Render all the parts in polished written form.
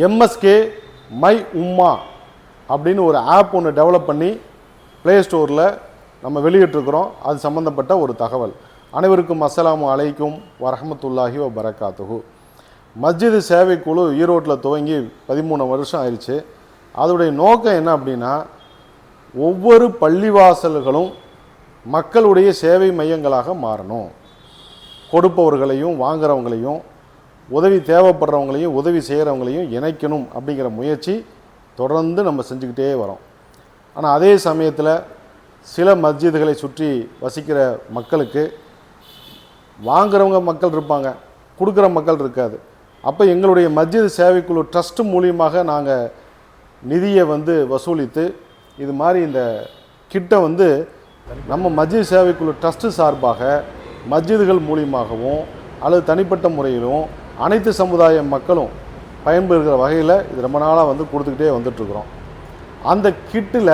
MSK my உம்மா அப்படின்னு ஒரு ஆப் ஒன்று டெவலப் பண்ணி ப்ளே ஸ்டோரில் நம்ம வெளியிட்டிருக்கிறோம். அது சம்மந்தப்பட்ட ஒரு தகவல். அனைவருக்கும் அஸ்ஸலாமு அலைக்கும் வரஹ்மத்துல்லாஹி வபரகாத்துஹு. மஸ்ஜிது சேவைக்குழு ஈரோட்டில் துவங்கி 13 வருஷம் ஆயிடுச்சு. அதோடைய நோக்கம் என்ன அப்படின்னா, ஒவ்வொரு பள்ளிவாசல்களும் மக்களுடைய சேவை மையங்களாக மாறணும். கொடுப்பவர்களையும் வாங்குறவங்களையும் உதவி தேவைப்படுறவங்களையும் உதவி செய்கிறவங்களையும் இணைக்கணும் அப்படிங்கிற முயற்சி தொடர்ந்து நம்ம செஞ்சுக்கிட்டே வரோம். ஆனால் அதே சமயத்தில் சில மஸ்ஜிதுகளை சுற்றி வசிக்கிற மக்களுக்கு வாங்குறவங்க மக்கள் இருப்பாங்க, கொடுக்குற மக்கள் இருக்காது. அப்போ எங்களுடைய மஸ்ஜிது சேவைக்குழு ட்ரஸ்ட் மூலியமாக நாங்கள் நிதியை வசூலித்து இது மாதிரி இந்த கிட்ட நம்ம மஸ்ஜிது சேவைக்குழு ட்ரஸ்ட்டு சார்பாக மஸ்ஜிதுகள் மூலியமாகவும் அல்லது தனிப்பட்ட முறையிலும் அனைத்து சமுதாய மக்களும் பயன்பெறுகிற வகையில் இது ரொம்ப நாளாக கொடுத்துக்கிட்டே வந்துட்டுருக்குறோம். அந்த கிட்டில்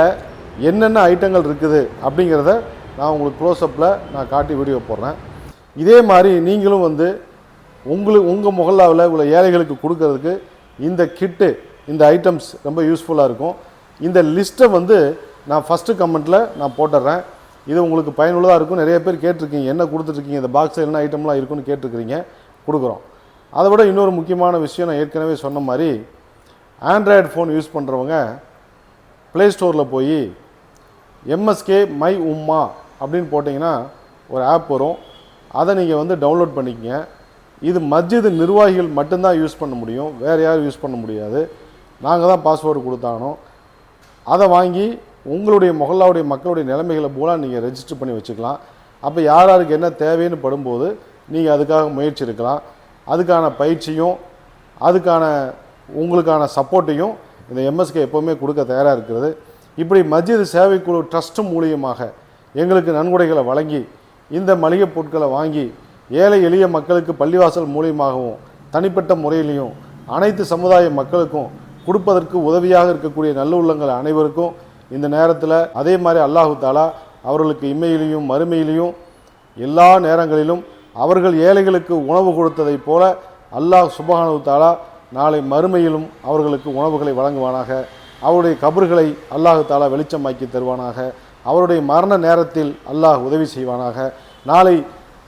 என்னென்ன ஐட்டங்கள் இருக்குது அப்படிங்கிறத நான் உங்களுக்கு க்ளோஸ்அப்பில் நான் காட்டி வீடியோ போடுறேன். இதே மாதிரி நீங்களும் உங்கள் முகல்லாவில் உள்ள ஏழைகளுக்கு கொடுக்கறதுக்கு இந்த கிட்டு, இந்த ஐட்டம்ஸ் ரொம்ப யூஸ்ஃபுல்லாக இருக்கும். இந்த லிஸ்ட்டை நான் ஃபஸ்ட்டு கமெண்ட்டில் நான் போட்டுடுறேன். இது உங்களுக்கு பயனுள்ளதாக இருக்கும். நிறைய பேர் கேட்டிருக்கீங்க, என்ன கொடுத்துட்ருக்கீங்க, இந்த பாக்ஸில் என்ன ஐட்டம்லாம் இருக்குன்னு கேட்டிருக்கிறீங்க. கொடுக்குறோம். அதை விட இன்னொரு முக்கியமான விஷயம், நான் ஏற்கனவே சொன்ன மாதிரி ஆண்ட்ராய்டு ஃபோன் யூஸ் பண்ணுறவங்க ப்ளே ஸ்டோரில் போய் எம்எஸ்கே மை உம்மா அப்படின்னு போட்டிங்கன்னா ஒரு ஆப் வரும். அதை நீங்கள் டவுன்லோட் பண்ணிக்கங்க. இது மஸ்ஜிது நிர்வாகிகள் மட்டும்தான் யூஸ் பண்ண முடியும், வேறு யாரும் யூஸ் பண்ண முடியாது. நாங்கள் தான் பாஸ்வேர்டு கொடுத்தாகணும். அதை வாங்கி உங்களுடைய முகல்லாவுடைய மக்களுடைய நிலைமைகளை பூரா நீங்கள் ரெஜிஸ்டர் பண்ணி வச்சுக்கலாம். அப்போ யார் யாருக்கு என்ன தேவைன்னு படும்போது நீங்கள் அதுக்காக முயற்சி இருக்கலாம். அதுக்கான பயிற்சியும் அதுக்கான உங்களுக்கான சப்போர்ட்டையும் இந்த எம்எஸ்கே எப்போவுமே கொடுக்க தயாராக இருக்கிறது. இப்படி மஸ்ஜிது சேவைக்குழு ட்ரஸ்ட் மூலியமாக எங்களுக்கு நன்கொடைகளை வழங்கி இந்த மளிகை பொருட்களை வாங்கி ஏழை எளிய மக்களுக்கு பள்ளிவாசல் மூலியமாகவும் தனிப்பட்ட முறையிலையும் அனைத்து சமுதாய மக்களுக்கும் கொடுப்பதற்கு உதவியாக இருக்கக்கூடிய நல்லுள்ளங்கள் அனைவருக்கும் இந்த நேரத்தில் அதே மாதிரி அல்லாஹு தாலா அவர்களுக்கு இம்மையிலையும் மறுமையிலையும் எல்லா நேரங்களிலும் அவர்கள் ஏழைகளுக்கு உணவு கொடுத்ததைப் போல அல்லாஹ் சுப்ஹானஹு தாலா நாளை மறுமையிலும் அவர்களுக்கு உணவுகளை வழங்குவானாக. அவருடைய கபர்களை அல்லாஹு தாலா வெளிச்சமாக்கி தருவானாக. அவருடைய மரண நேரத்தில் அல்லாஹ் உதவி செய்வானாக. நாளை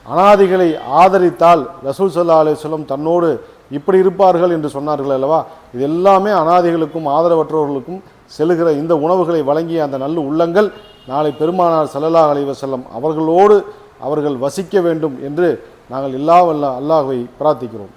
அனாதைகளை ஆதரித்தால் ரசூல் ஸல்லல்லாஹு அலைஹி வஸல்லம் தன்னோடு இப்படி இருப்பார்கள் என்று சொன்னார்கள் அல்லவா. இது எல்லாமே அனாதைகளுக்கும் ஆதரவற்றவர்களுக்கும் செல்லுகிற இந்த உணவுகளை வழங்கிய அந்த நல்ல உள்ளங்கள் நாளை பெருமானார் ஸல்லல்லாஹு அலைஹி வஸல்லம் அவர்களோடு அவர்கள் வசிக்க வேண்டும் என்று நாங்கள் எல்லா வல்ல அல்லாஹ்வை பிரார்த்திக்கிறோம்.